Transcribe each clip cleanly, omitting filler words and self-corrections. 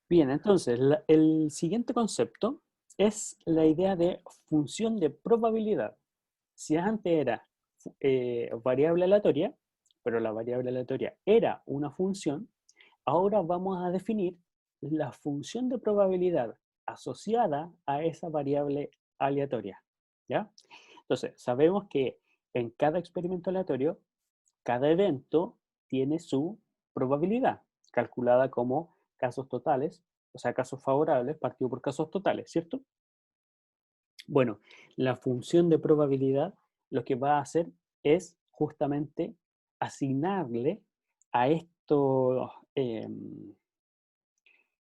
Bien, entonces, el siguiente concepto es la idea de función de probabilidad. Si antes era variable aleatoria, pero la variable aleatoria era una función, ahora vamos a definir la función de probabilidad asociada a esa variable aleatoria, ¿ya? Entonces, sabemos que en cada experimento aleatorio, cada evento tiene su probabilidad, calculada como casos totales, o sea, casos favorables partido por casos totales, ¿cierto? Bueno, la función de probabilidad lo que va a hacer es justamente asignarle a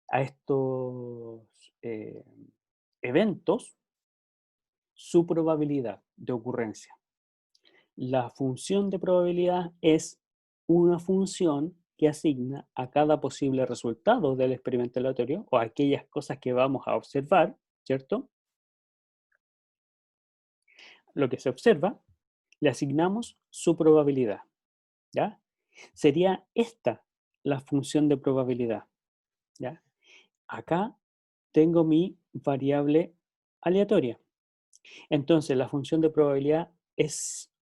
a estos eh, eventos su probabilidad de ocurrencia. La función de probabilidad es una función que asigna a cada posible resultado del experimento aleatorio o a aquellas cosas que vamos a observar, ¿cierto? Lo que se observa, le asignamos su probabilidad, ¿ya? Sería esta la función de probabilidad, ¿ya? Acá tengo mi variable aleatoria. Entonces, la función de probabilidad es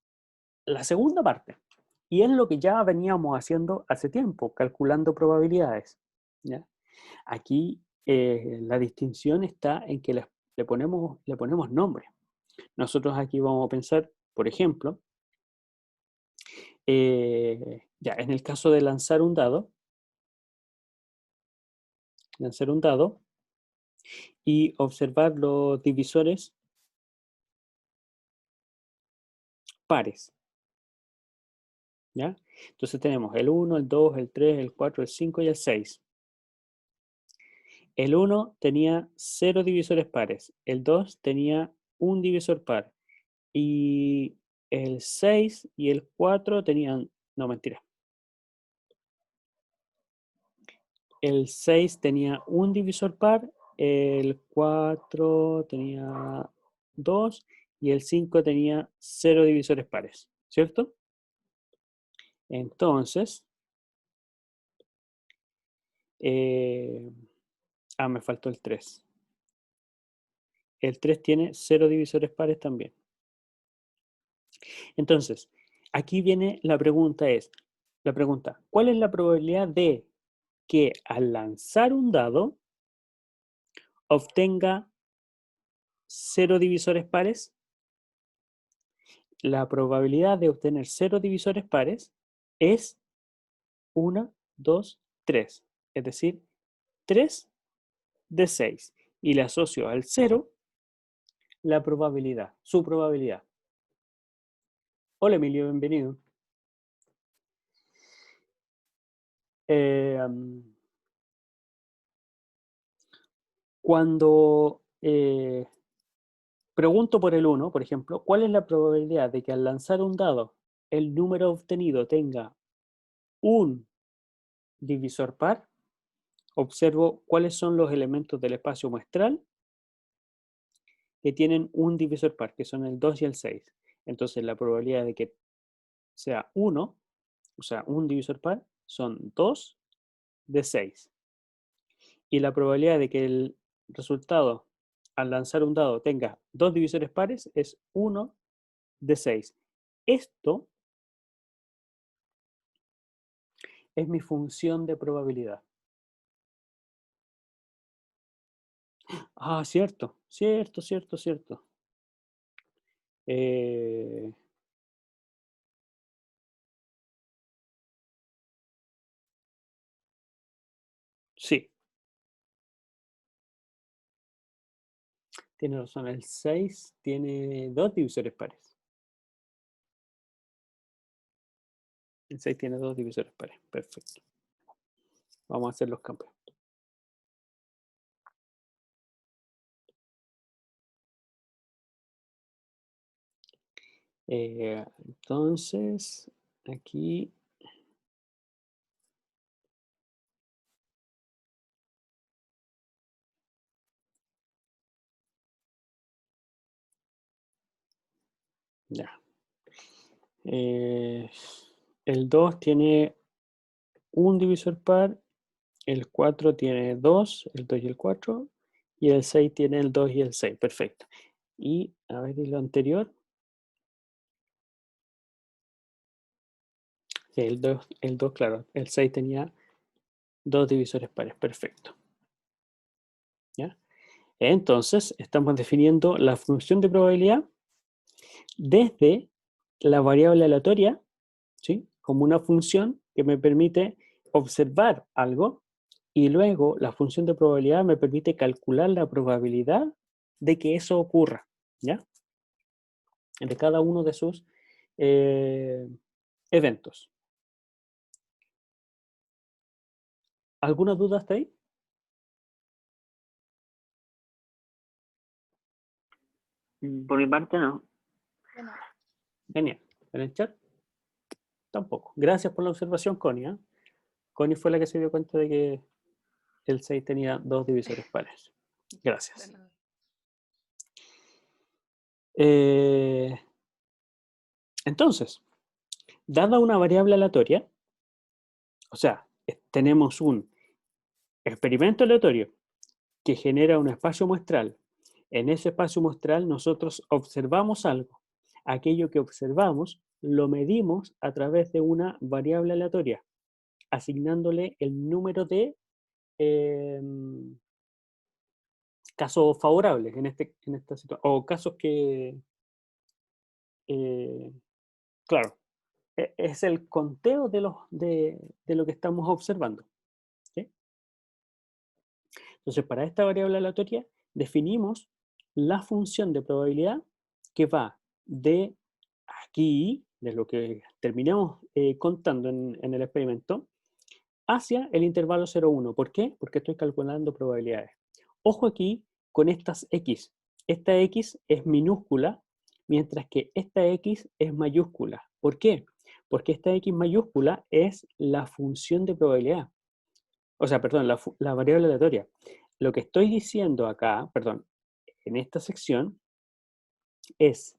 la segunda parte. Y es lo que ya veníamos haciendo hace tiempo, calculando probabilidades, ¿ya? Aquí la distinción está en que le ponemos nombre. Nosotros aquí vamos a pensar, por ejemplo, ya en el caso de lanzar un dado y observar los divisores pares, ¿ya? Entonces tenemos el 1, el 2, el 3, el 4, el 5 y el 6. El 1 tenía 0 divisores pares, el 2 tenía un divisor par y el 6 y el 4 tenían, no mentira, el 6 tenía un divisor par, el 4 tenía 2 y el 5 tenía 0 divisores pares, ¿cierto? Entonces, eh, me faltó el 3. El 3 tiene 0 divisores pares también. Entonces, aquí viene la pregunta, ¿cuál es la probabilidad de que al lanzar un dado obtenga 0 divisores pares? La probabilidad de obtener 0 divisores pares es 1, 2, 3, es decir, 3 de 6. Y le asocio al 0 la probabilidad, su probabilidad. Hola Emilio, bienvenido. Eh, cuando pregunto por el 1, por ejemplo, ¿cuál es la probabilidad de que al lanzar un dado el número obtenido tenga un divisor par? Observo cuáles son los elementos del espacio muestral que tienen un divisor par, que son el 2 y el 6. Entonces la probabilidad de que sea 1, o sea, un divisor par, son 2 de 6. Y la probabilidad de que el resultado al lanzar un dado tenga dos divisores pares es 1 de 6. Esto es mi función de probabilidad. Cierto, cierto, cierto, cierto. Eh, sí, tiene razón. El 6 tiene dos divisores pares. El 6 tiene dos divisores pares. Perfecto. Vamos a hacer los cambios. Entonces, aquí ya. Eh, el 2 tiene un divisor par El 4 tiene 2, el 2 y el 4, y el 6 tiene el 2 y el 6, perfecto. Y, a ver, ¿y lo anterior? Sí, el 2, claro, el 6 tenía dos divisores pares, perfecto. ¿Ya? Entonces, estamos definiendo la función de probabilidad desde la variable aleatoria, ¿sí? Como una función que me permite observar algo, y luego la función de probabilidad me permite calcular la probabilidad de que eso ocurra, ¿ya? De cada uno de sus eh, eventos. ¿Alguna duda hasta ahí? Por mi parte, no. Genial. ¿En el chat? Tampoco. Gracias por la observación, Connie. ¿Eh? Connie fue la que se dio cuenta de que el 6 tenía dos divisores pares. Gracias. Entonces, dada una variable aleatoria, o sea, tenemos un experimento aleatorio que genera un espacio muestral. En ese espacio muestral nosotros observamos algo. Aquello que observamos lo medimos a través de una variable aleatoria, asignándole el número de eh, casos favorables en esta situación, o casos que, eh, claro, es el conteo de lo que estamos observando. ¿Sí? Entonces, para esta variable aleatoria definimos la función de probabilidad que va de aquí, de lo que terminamos contando en el experimento, hacia el intervalo 0,1. ¿Por qué? Porque estoy calculando probabilidades. Ojo aquí con estas X. Esta X es minúscula, mientras que esta X es mayúscula. ¿Por qué? Porque esta X mayúscula es la función de probabilidad. O sea, perdón, la variable aleatoria. Lo que estoy diciendo acá, perdón, en esta sección, es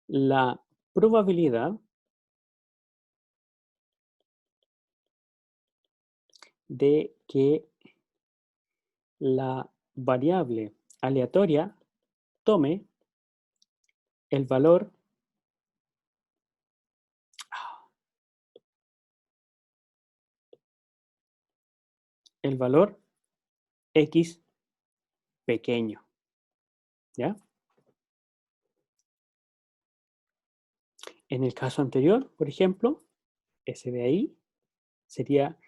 la probabilidad de que la variable aleatoria tome el valor, el valor X pequeño, ¿ya? En el caso anterior, por ejemplo, ese de ahí sería,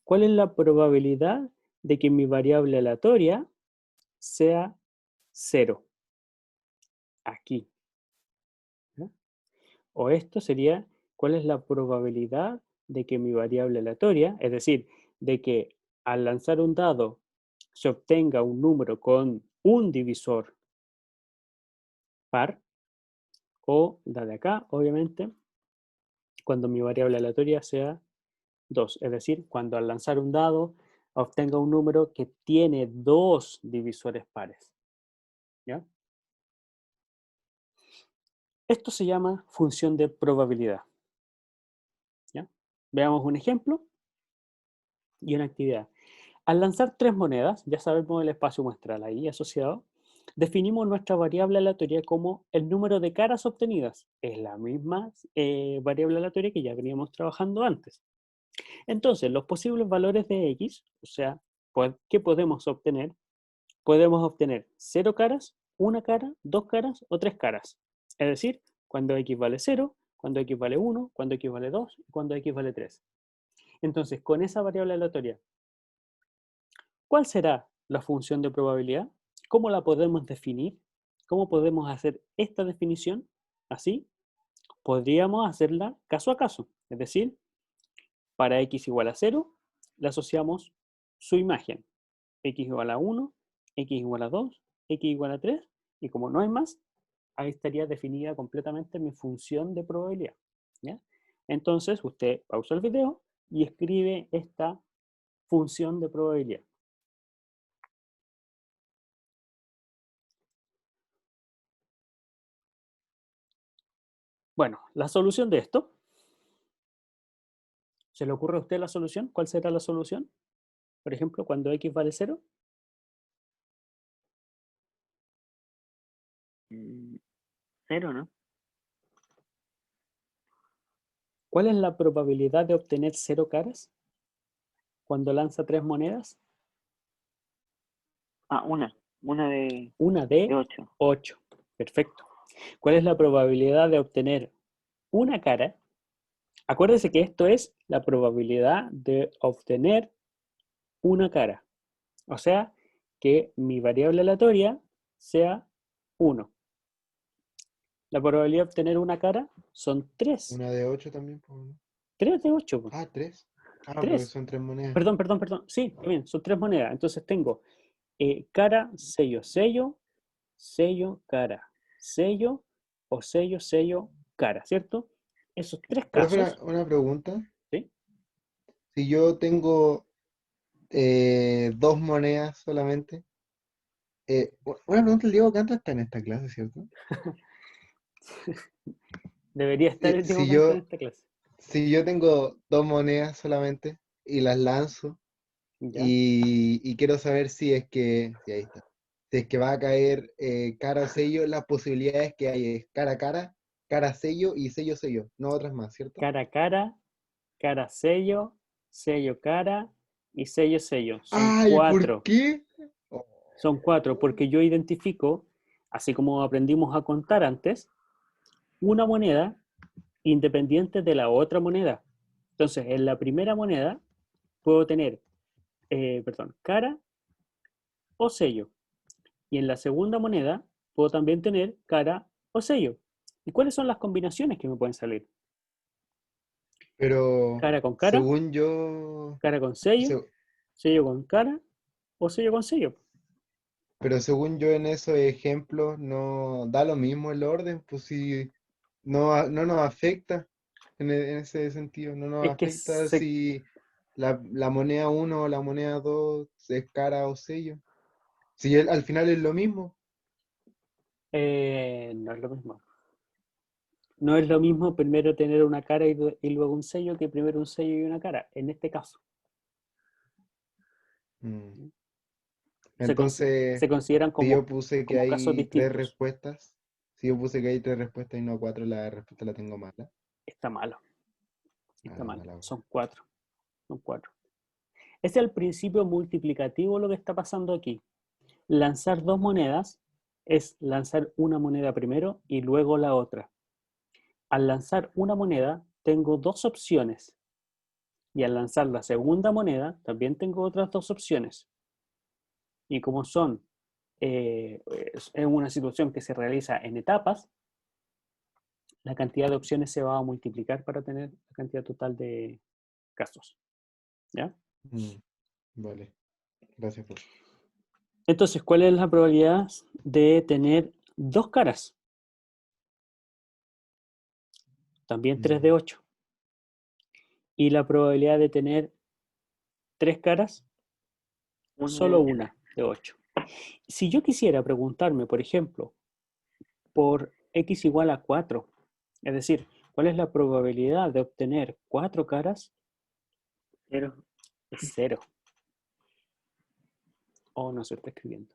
¿cuál es la probabilidad de que mi variable aleatoria sea 0? Aquí. ¿Ya? O esto sería, ¿cuál es la probabilidad de que mi variable aleatoria, es decir, de que al lanzar un dado se obtenga un número con un divisor par, o la de acá, obviamente, cuando mi variable aleatoria sea 2, es decir, cuando al lanzar un dado obtenga un número que tiene dos divisores pares. ¿Ya? Esto se llama función de probabilidad. ¿Ya? Veamos un ejemplo y una actividad. Al lanzar tres monedas, ya sabemos el espacio muestral ahí asociado, definimos nuestra variable aleatoria como el número de caras obtenidas. Es la misma variable aleatoria que ya veníamos trabajando antes. Entonces, los posibles valores de X, o sea, ¿qué podemos obtener? Podemos obtener 0 caras, una cara, dos caras o tres caras. Es decir, cuando X vale 0, cuando X vale 1, cuando X vale 2 y cuando X vale 3. Entonces, con esa variable aleatoria, ¿cuál será la función de probabilidad? ¿Cómo la podemos definir? ¿Cómo podemos hacer esta definición? Así, podríamos hacerla caso a caso. Es decir, para x igual a 0, le asociamos su imagen. X igual a 1, X igual a 2, X igual a 3, y como no hay más, ahí estaría definida completamente mi función de probabilidad. ¿Ya? Entonces, usted pausa el video y escribe esta función de probabilidad. Bueno, la solución de esto, ¿se le ocurre a usted la solución? ¿Cuál será la solución? por ejemplo, cuando x vale 0? Cero, ¿no? ¿Cuál es la probabilidad de obtener 0 caras cuando lanza 3 monedas? Ah, una de Una de 8. 8. Perfecto. ¿Cuál es la probabilidad de obtener una cara? Acuérdese que esto es la probabilidad de obtener una cara. O sea, que mi variable aleatoria sea 1. La probabilidad de obtener una cara son 3. Una de 8 también, pues, ¿no? 3 de 8. Ah, 3. Ah, porque 3. son 3 monedas. Perdón. Sí, bien, son 3 monedas. Entonces tengo cara, sello, sello, sello, cara, sello o sello, sello, cara, ¿cierto? Esos 3 Profe, casos, una pregunta. ¿sí? Si yo tengo 2 monedas solamente. Una pregunta, el Diego Canto está en esta clase, ¿cierto? Debería estar Si, el Diego si Canto en yo, esta clase. si yo tengo 2 monedas solamente y las lanzo ¿Ya? y quiero saber si es que, sí, ahí está, si es que va a caer cara o sello, las posibilidades que hay es cara sello y sello sello, no otras más, ¿cierto? Cara, cara, cara, sello, sello, cara y sello, sello. Son Ay, ¿por 4. qué? Oh, Son 4 porque yo identifico, así como aprendimos a contar antes, una moneda independiente de la otra moneda. Entonces, en la primera moneda puedo tener, cara o sello. Y en la segunda moneda puedo también tener cara o sello. ¿Y cuáles son las combinaciones que me pueden salir? pero Cara con cara, según yo, cara con sello, se- sello con cara o sello con sello. pero según yo en esos ejemplos no da lo mismo el orden, pues si no nos afecta en ese sentido, no nos Es que afecta si la moneda uno o la moneda 2 es cara o sello. Si al final es lo mismo. no es lo mismo. No es lo mismo primero tener una cara y luego un sello que primero un sello y una cara, en este caso. Mm. Se, Entonces, se consideran si yo como, puse que como casos hay 3 distintos. respuestas, si yo puse que hay 3 respuestas y no 4, la respuesta la tengo mala. Está malo, está Ah, malo. mala. Son 4. Son 4. Es el principio multiplicativo lo que está pasando aquí. Lanzar 2 monedas es lanzar una moneda primero y luego la otra. Al lanzar una moneda, tengo 2 opciones. Y al lanzar la segunda moneda, también tengo otras 2 opciones. Y como son, es una situación que se realiza en etapas, la cantidad de opciones se va a multiplicar para tener la cantidad total de casos. ¿Ya? Mm, vale, gracias, profe. Entonces, ¿cuál es la probabilidad de tener 2 caras? También 3 de Mm, 8. Y la probabilidad de tener 3 caras, Una de solo 8. una de 8. Si yo quisiera preguntarme, por ejemplo, por x igual a 4, es decir, ¿cuál es la probabilidad de obtener 4 caras? 0. Es 0. Oh, no se está escribiendo.